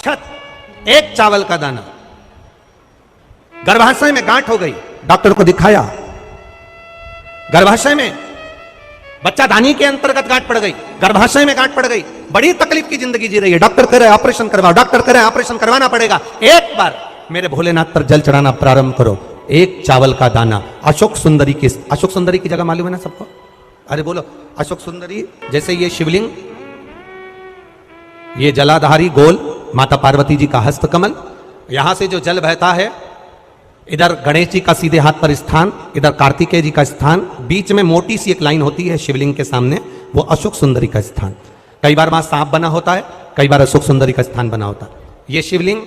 अक्षत, एक चावल का दाना। गर्भाशय में गांठ हो गई, डॉक्टर को दिखाया, गर्भाशय में बच्चादानी के अंतर्गत गांठ पड़ गई, गर्भाशय में गांठ पड़ गई, बड़ी तकलीफ की जिंदगी जी रही है, डॉक्टर कह रहे हैं ऑपरेशन करवाओ, डॉक्टर कह रहे हैं ऑपरेशन करवाना पड़ेगा। एक बार मेरे भोलेनाथ पर जल चढ़ाना प्रारंभ करो, एक चावल का दाना। अशोक सुंदरी की जगह मालूम है ना सबको? अरे बोलो, अशोक सुंदरी जैसे ये शिवलिंग, ये जलाधारी गोल माता पार्वती जी का हस्त कमल, यहां से जो जल बहता है, इधर गणेश जी का सीधे हाथ पर स्थान, इधर कार्तिकेय जी का स्थान, बीच में मोटी सी एक लाइन होती है शिवलिंग के सामने, वो अशोक सुंदरी का स्थान। कई बार वहां सांप बना होता है, कई बार अशोक सुंदरी का स्थान बना होता है। ये शिवलिंग,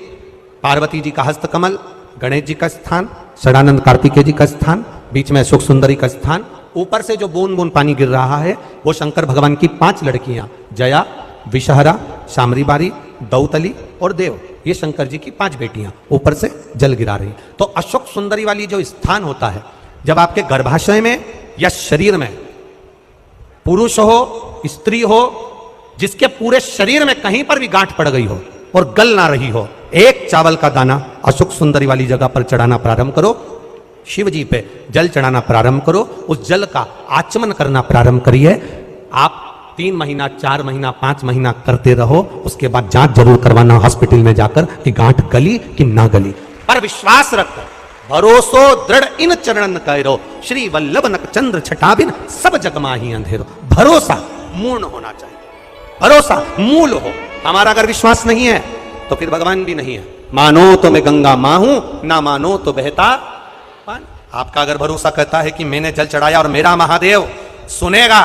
पार्वती जी का हस्त कमल, गणेश जी का स्थान, षडानंद कार्तिकेय जी का स्थान, बीच में अशोक सुंदरी का स्थान। ऊपर से जो बूंद बूंद पानी गिर रहा है वो शंकर भगवान की 5 लड़कियां, जया, विषहरा, शामरीबारी, दौतली और देव, ये शंकर जी की 5 बेटियां ऊपर से जल गिरा रही। तो अशोक सुंदरी वाली जो स्थान होता है, जब आपके गर्भाशय में या शरीर में पुरुष हो, स्त्री हो, जिसके पूरे शरीर में कहीं पर भी गांठ पड़ गई हो और गल ना रही हो, एक चावल का दाना अशोक सुंदरी वाली जगह पर चढ़ाना प्रारंभ करो, शिव जी पे जल चढ़ाना प्रारंभ करो, उस जल का आचमन करना प्रारंभ करिए। आप 3 महीना, 4 महीना, 5 महीना करते रहो, उसके बाद जांच जरूर करवाना हॉस्पिटल में जाकर कि गांठ गली कि ना गली। पर विश्वास रखकर भरोसो दृढ़ इन चरणन करो, श्री वल्लभ नक चंद्र छटाबिन सब जग माही अंधेरो। भरोसा मूर्ण होना चाहिए, भरोसा मूल हो। हमारा अगर विश्वास नहीं है तो फिर भगवान भी नहीं है। मानो तो मैं गंगा मां हूं, ना मानो तो बहता पानी। आपका अगर भरोसा कहता है कि मैंने जल चढ़ाया और मेरा महादेव सुनेगा,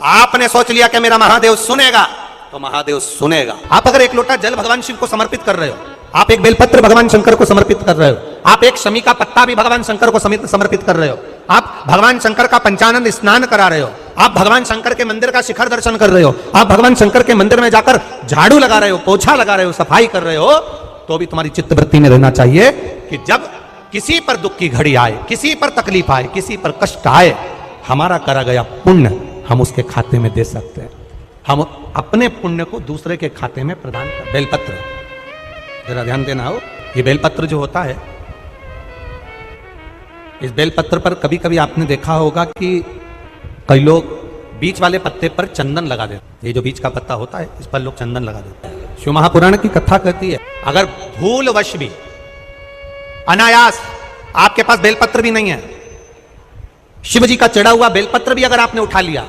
आपने सोच लिया कि मेरा महादेव सुनेगा, तो महादेव सुनेगा। आप अगर एक लोटा जल भगवान शिव को समर्पित कर रहे हो, आप एक बेलपत्र भगवान शंकर को समर्पित कर रहे हो, आप एक शमी का पत्ता भी भगवान शंकर को समर्पित कर रहे हो, आप भगवान शंकर का पंचानंद स्नान करा रहे हो, आप भगवान शंकर के मंदिर का शिखर दर्शन कर रहे हो, आप भगवान शंकर के मंदिर में जाकर झाड़ू लगा रहे हो, पोछा लगा रहे हो, सफाई कर रहे हो, तो भी तुम्हारी चित्तवृत्ति में रहना चाहिए कि जब किसी पर दुख की घड़ी आए, किसी पर तकलीफ आए, किसी पर कष्ट आए, हमारा करा गया पुण्य हम उसके खाते में दे सकते हैं। हम अपने पुण्य को दूसरे के खाते में प्रदान कर। बेलपत्र जरा ध्यान देना हो, ये बेलपत्र जो होता है, इस बेलपत्र पर कभी कभी आपने देखा होगा कि कई लोग बीच वाले पत्ते पर चंदन लगा देते। ये जो बीच का पत्ता होता है, इस पर लोग चंदन लगा देते हैं। शिव महापुराण की कथा कहती है, अगर भूलवश भी अनायास आपके पास बेलपत्र भी नहीं है, शिव जी का चढ़ा हुआ बेलपत्र भी अगर आपने उठा लिया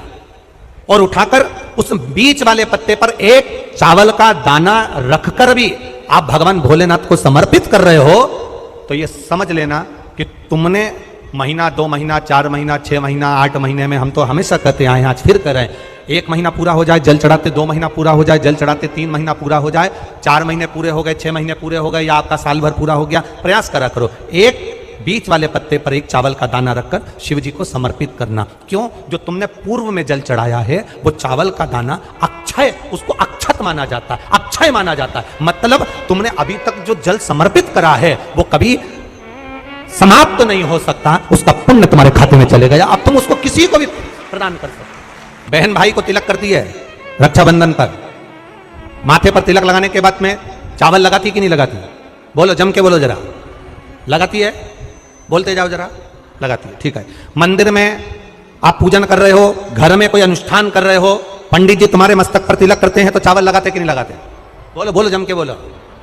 और उठाकर उस बीच वाले पत्ते पर एक चावल का दाना रखकर भी आप भगवान भोलेनाथ को समर्पित कर रहे हो, तो ये समझ लेना कि तुमने महीना, 2 महीना, 4 महीना, 6 महीना, 8 महीने में, हम तो हमेशा कहते आए, आज फिर कर रहे हैं, 1 महीना पूरा हो जाए जल चढ़ाते, 2 महीना पूरा हो जाए जल चढ़ाते, 3 महीना पूरा हो जाए, 4 महीने पूरे हो गए, 6 महीने पूरे हो गए, या आपका साल भर पूरा हो गया, प्रयास करा करो एक बीच वाले पत्ते पर एक चावल का दाना रखकर शिव जी को समर्पित करना। क्यों? जो तुमने पूर्व में जल चढ़ाया है वो चावल का दाना अक्षय, उसको अक्षत माना जाता है, अक्षय माना जाता है। मतलब तुमने अभी तक जो जल समर्पित करा है वो कभी समाप्त तो नहीं हो सकता, उसका पुण्य तुम्हारे खाते में चले गया। अब तुम उसको किसी को भी प्रदान कर सकते। बहन भाई को तिलक करती है रक्षाबंधन पर, माथे पर तिलक लगाने के बाद में चावल लगाती कि नहीं लगाती? बोलो, जम के बोलो जरा। लगाती है? बोलते जाओ जरा। लगाती है, ठीक है। मंदिर में आप पूजन कर रहे हो, घर में कोई अनुष्ठान कर रहे हो, पंडित जी तुम्हारे मस्तक पर तिलक करते हैं तो चावल लगाते कि नहीं लगाते? बोलो बोलो, जम के बोलो।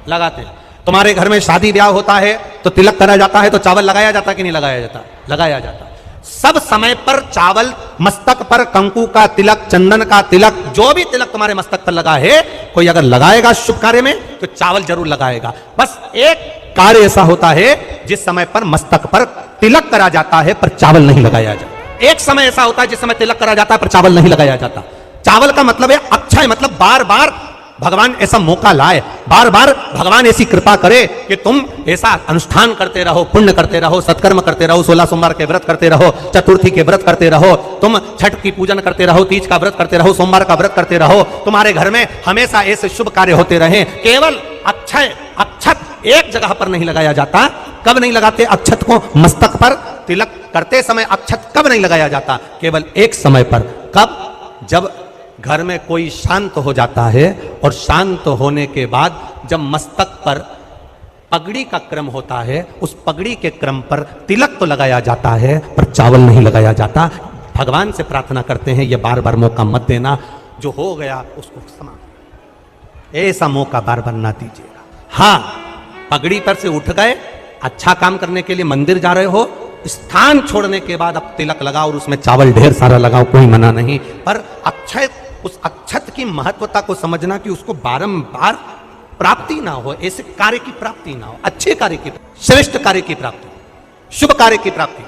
लगाते। तुम्हारे घर में शादी ब्याह होता है तो तिलक करा जाता है तो चावल लगाया जाता कि नहीं लगाया जाता? लगाया जाता। सब समय पर चावल, मस्तक पर कंकु का तिलक, चंदन का तिलक, जो भी तिलक तुम्हारे मस्तक पर लगा है, कोई अगर लगाएगा शुभ कार्य में तो चावल जरूर लगाएगा। बस एक कार्य ऐसा होता है जिस समय पर मस्तक पर तिलक करा जाता है पर चावल नहीं लगाया जाता। एक समय ऐसा होता है जिस समय तिलक करा जाता है पर चावल नहीं लगाया जाता। चावल का मतलब है अक्षय, मतलब बार बार भगवान ऐसा मौका लाए, बार बार भगवान ऐसी कृपा करे कि तुम ऐसा अनुष्ठान करते रहो, पुण्य करते रहो, सत्कर्म करते रहो, 16 सोमवार के व्रत करते रहो, चतुर्थी के व्रत करते रहो, तुम छठ की पूजन करते रहो, तीज का व्रत करते रहो, सोमवार का व्रत करते रहो, तुम्हारे घर में हमेशा ऐसे शुभ कार्य होते रहे। केवल अक्षय, अक्षत एक जगह पर नहीं लगाया जाता। कब नहीं लगाते अक्षत को? मस्तक पर तिलक करते समय अक्षत कब नहीं लगाया जाता? केवल एक समय पर। कब? जब घर में कोई शांत हो जाता है और शांत होने के बाद जब मस्तक पर पगड़ी का क्रम होता है, उस पगड़ी के क्रम पर तिलक तो लगाया जाता है पर चावल नहीं लगाया जाता। भगवान से प्रार्थना करते हैं ये बार बार मौका मत देना, जो हो गया उसको क्षमा, ऐसा मौका बार बार ना दीजिएगा। हाँ, पगड़ी पर से उठ गए, अच्छा काम करने के लिए मंदिर जा रहे हो, स्थान छोड़ने के बाद अब तिलक लगाओ और उसमें चावल ढेर सारा लगाओ, कोई मना नहीं। पर अक्षय, उस अक्षत की महत्वता को समझना कि उसको बारंबार प्राप्ति ना हो, ऐसे कार्य की प्राप्ति ना हो, अच्छे कार्य की, श्रेष्ठ कार्य की प्राप्ति, शुभ कार्य की प्राप्ति।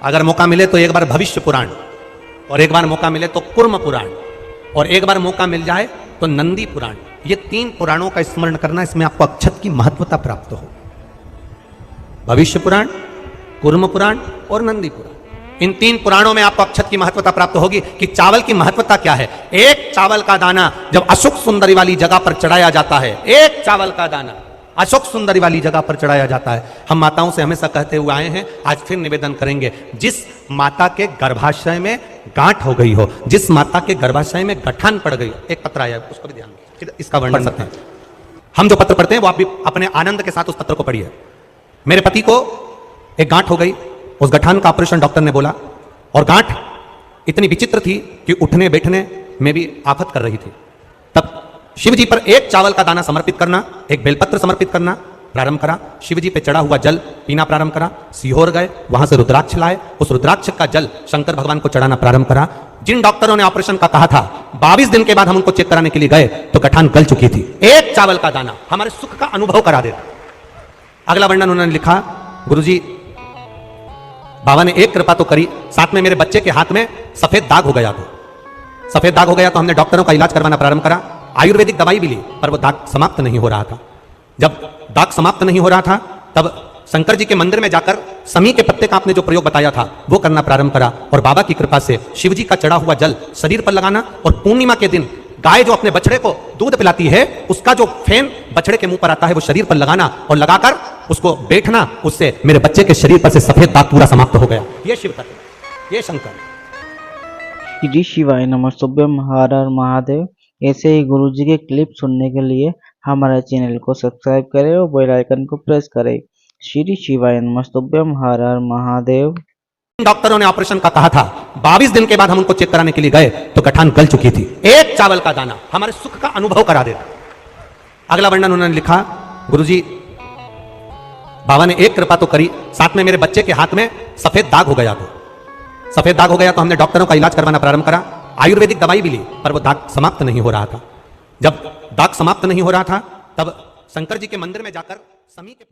अगर मौका मिले तो एक बार भविष्य पुराण, और एक बार मौका मिले तो कुर्म पुराण, और एक बार मौका मिल जाए तो नंदी पुराण। ये 3 पुराणों का स्मरण करना, इसमें आपको अक्षत की महत्वता प्राप्त हो। भविष्य पुराण, कुर्म पुराण और नंदी पुराण, इन 3 पुराणों में आपको अक्षत की महत्वता प्राप्त होगी कि चावल की महत्वता क्या है। एक चावल का दाना जब अशोक सुंदरी वाली जगह पर चढ़ाया जाता है, एक चावल का दाना अशोक सुंदरी वाली जगह पर चढ़ाया जाता है। हम माताओं से हमेशा कहते हुए आए हैं, आज फिर निवेदन करेंगे, जिस माता के गर्भाशय में गांठ हो गई हो, जिस माता के गर्भाशय में गठान पड़ गई हो, एक पत्र आया उसको भी ध्यान दीजिए, इसका वर्णन करते हैं। हम जो पत्र पढ़ते हैं वो आप भी अपने आनंद के साथ उस पत्र को पढ़िए। मेरे पति को एक गांठ हो गई, उस गठान का ऑपरेशन डॉक्टर ने बोला, और गांठ इतनी विचित्र थी कि उठने बैठने में भी आफत कर रही थी। तब शिव जी पर एक चावल का दाना समर्पित करना, एक बेलपत्र समर्पित करना प्रारंभ करा। शिव जी पे चढ़ा हुआ जल पीना प्रारंभ करा। सीहोर गए, वहां से रुद्राक्ष लाए, उस रुद्राक्ष का जल शंकर भगवान को चढ़ाना प्रारंभ करा। जिन डॉक्टरों ने ऑपरेशन का कहा था, 22 दिन के बाद हम उनको चेक कराने के लिए गए तो गठान गल चुकी थी। एक चावल का दाना हमारे सुख का अनुभव करा देता। अगला वर्णन उन्होंने लिखा, गुरुजी बाबा ने एक कृपा तो करी, साथ में मेरे बच्चे के हाथ में सफेद दाग हो गया। तो सफेद दाग हो गया तो हमने डॉक्टरों का इलाज करवाना प्रारंभ करा, आयुर्वेदिक दवाई भी ली, पर वो दाग समाप्त नहीं हो रहा था। जब दाग समाप्त नहीं हो रहा था तब शंकर जी के मंदिर में जाकर समी के पत्ते का आपने जो प्रयोग बताया था वो करना प्रारंभ करा, और बाबा की कृपा से शिव जी का चढ़ा हुआ जल शरीर पर लगाना, और पूर्णिमा के दिन गाय जो अपने बछड़े को दूध पिलाती है उसका जो फेन बछड़े के मुंह पर आता है वो शरीर पर लगाना और लगाकर उसको बैठना, उससे मेरे बच्चे के शरीर पर से सफेद दाग पूरा समाप्त हो गया। ये शिव तत्व, ये शंकर। श्री शिवाय नमः। शुभम हर हर महादेव। ऐसे ही गुरुजी के क्लिप सुनने के लिए हमारे चैनल को सब्सक्राइब करें और बेल आइकन को प्रेस करें। श्री शिवाय नमः। शुभम हर हर महादेव। डॉक्टरों ने ऑपरेशन का कहा था, 22 दिन के बाद हम उनको चेक कराने के लिए गए तो गठान गल चुकी थी। एक चावल का दाना हमारे सुख का अनुभव करा देता। अगला वर्णन उन्होंने लिखा, गुरुजी बाबा ने एक कृपा तो करी, साथ में मेरे बच्चे के हाथ में सफेद दाग हो गया। तो सफेद दाग हो गया तो हमने डॉक्टरों का इलाज करवाना प्रारंभ करा, आयुर्वेदिक दवाई भी ली, पर वो दाग समाप्त नहीं हो रहा था। जब दाग समाप्त नहीं हो रहा था तब शंकर जी के मंदिर में जाकर समी के